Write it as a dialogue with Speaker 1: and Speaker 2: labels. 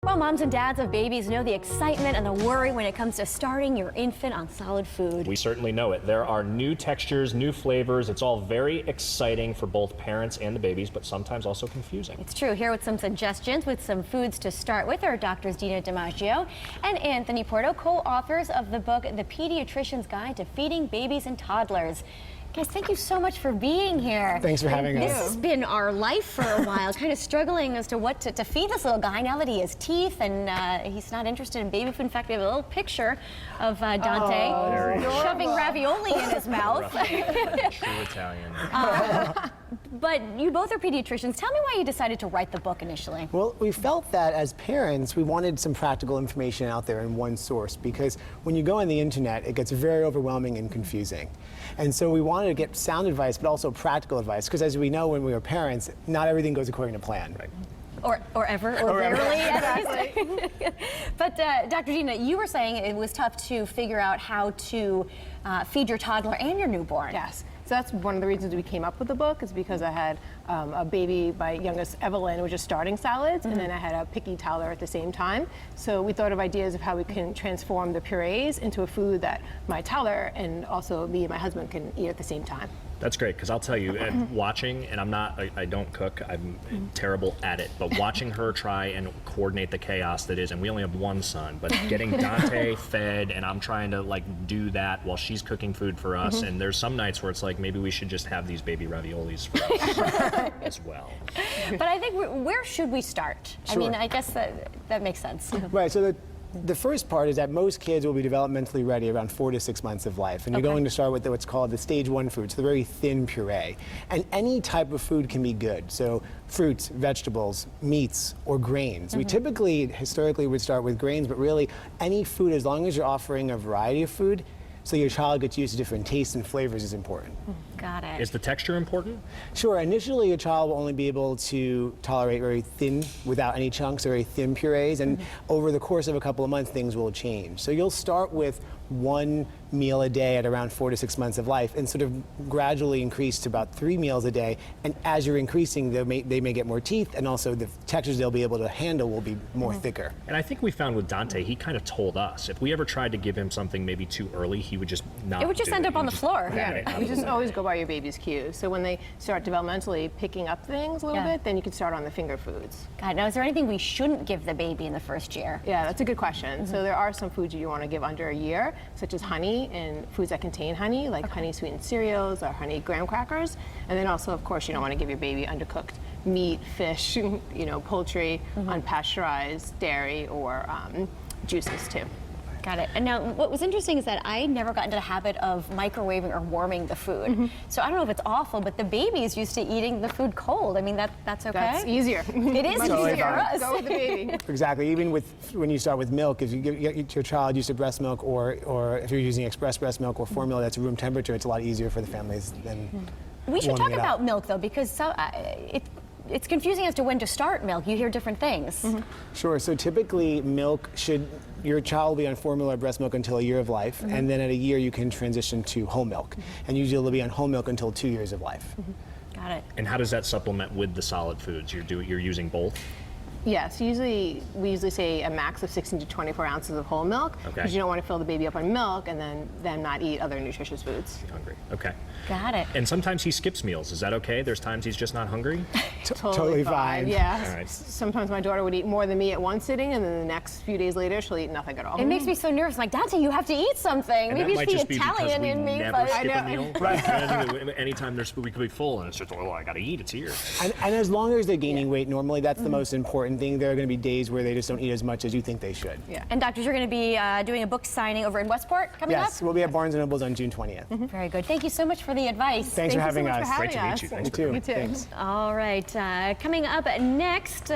Speaker 1: Well, moms and dads of babies know the excitement and the worry when it comes to starting your infant on solid food.
Speaker 2: We certainly know it. There are new textures, new flavors. It's all very exciting for both parents and the babies, but sometimes also confusing.
Speaker 1: It's true. Here with some suggestions with some foods to start with are Doctors Dina DiMaggio and Anthony Porto, co-authors of the book, The Pediatricians Guide to Feeding Babies and Toddlers. Guys, thank you so much for being here.
Speaker 3: Thanks for having us.
Speaker 1: This has been our life for a while, kind of struggling as to what to feed this little guy now that he has teeth and he's not interested in baby food. In fact, we have a little picture of Dante shoving ravioli in his mouth.
Speaker 2: True Italian.
Speaker 1: But you both are pediatricians. Tell me why you decided to write the book initially.
Speaker 3: Well, we felt that as parents, we wanted some practical information out there in one source, because when you go on the internet, it gets very overwhelming and confusing. And so we wanted to get sound advice, but also practical advice, because as we know when we were parents, not everything goes according to plan.
Speaker 2: Right.
Speaker 1: Or ever, or rarely. Exactly. But Dr. Dina, you were saying it was tough to figure out how to feed your toddler and your newborn.
Speaker 4: Yes. So that's one of the reasons we came up with the book, is because I had a baby, my youngest Evelyn, was just starting solids, and then I had a picky toddler at the same time. So we thought of ideas of how we can transform the purees into a food that my toddler and also me and my husband can eat at the same time.
Speaker 2: That's great, because I'll tell you, watching, and I don't cook, I'm terrible at it, but watching her try and coordinate the chaos that is, and we only have one son, but getting Dante fed, and I'm trying to like do that while she's cooking food for us, and there's some nights where it's like, maybe we should just have these baby raviolis for us as well.
Speaker 1: But I think, where should we start?
Speaker 3: Sure.
Speaker 1: I mean, I guess that makes sense.
Speaker 3: Right, so the first part is that most kids will be developmentally ready around 4 to 6 months of life. And you're going to start with what's called the stage 1 foods, the very thin puree. And any type of food can be good. So fruits, vegetables, meats, or grains. We typically, historically, would start with grains, but really any food, as long as you're offering a variety of food, so your child gets used to different tastes and flavors, is important.
Speaker 1: Got it.
Speaker 2: Is the texture important?
Speaker 3: Sure. Initially, a child will only be able to tolerate very thin, without any chunks, or very thin purees. And over the course of a couple of months, things will change. So you'll start with one meal a day at around 4 to 6 months of life, and sort of gradually increase to about 3 meals a day. And as you're increasing, they may get more teeth, and also the textures they'll be able to handle will be more thicker.
Speaker 2: And I think we found with Dante, he kind of told us, if we ever tried to give him something maybe too early, he would just not
Speaker 1: It would just
Speaker 2: do
Speaker 1: end
Speaker 2: it.
Speaker 1: up on the floor.
Speaker 4: You just always go by your baby's cues. So when they start developmentally picking up things a little bit, then you can start on the finger foods.
Speaker 1: God, now is there anything we shouldn't give the baby in the first year?
Speaker 4: Yeah, that's a good question. So there are some foods you want to give under a year, such as honey and foods that contain honey, like honey sweetened cereals or honey graham crackers. And then also, of course, you don't want to give your baby undercooked meat, fish, poultry, unpasteurized dairy, or juices too.
Speaker 1: Got it. And now, what was interesting is that I never got into the habit of microwaving or warming the food. So I don't know if it's awful, but the baby is used to eating the food cold. I mean, that's okay?
Speaker 4: That's easier.
Speaker 1: It is
Speaker 3: Totally
Speaker 1: easier for
Speaker 3: fine.
Speaker 1: us.
Speaker 4: Go with the baby.
Speaker 3: Exactly. Even when you start with milk, if you get your child used to breast milk, or if you're using express breast milk or formula that's room temperature, it's a lot easier for the families than
Speaker 1: We should talk
Speaker 3: warming it up.
Speaker 1: about milk, though, because it's confusing as to when to start milk. You hear different things.
Speaker 3: Sure. So typically, your child will be on formula or breast milk until a year of life, and then at a year you can transition to whole milk. And usually they'll be on whole milk until 2 years of life.
Speaker 1: Got it.
Speaker 2: And how does that supplement with the solid foods? You're using both?
Speaker 4: Yes, we usually say a max of 16 to 24 ounces of whole milk, because you don't want to fill the baby up on milk and then them not eat other nutritious foods.
Speaker 2: Hungry. Okay.
Speaker 1: Got it.
Speaker 2: And sometimes he skips meals. Is that okay? There's times he's just not hungry?
Speaker 3: Totally fine.
Speaker 4: Yeah.
Speaker 2: All right.
Speaker 4: Sometimes my daughter would eat more than me at one sitting, and then the next few days later she'll eat nothing at all.
Speaker 1: It makes me so nervous. I'm like, Dante, you have to eat something.
Speaker 2: And
Speaker 1: Maybe
Speaker 2: that
Speaker 1: it's
Speaker 2: might
Speaker 1: the
Speaker 2: just be
Speaker 1: Italian
Speaker 2: because we
Speaker 1: in me,
Speaker 2: never
Speaker 1: but
Speaker 2: skip a meal. Right. Anytime we could be full, and it's just, oh, I got to eat. It's here.
Speaker 3: And as long as they're gaining weight normally, that's the most important thing. There are going to be days where they just don't eat as much as you think they should.
Speaker 4: Yeah.
Speaker 1: And doctors, you're going to be doing a book signing over in Westport coming up?
Speaker 3: Yes, we'll be at Barnes & Nobles on June 20th.
Speaker 1: Very good. Thank you so much for the advice.
Speaker 3: Thanks for having us.
Speaker 2: Great to meet you. Thanks for
Speaker 3: You too.
Speaker 2: coming.
Speaker 4: You too.
Speaker 3: Thanks.
Speaker 1: All right, coming up next.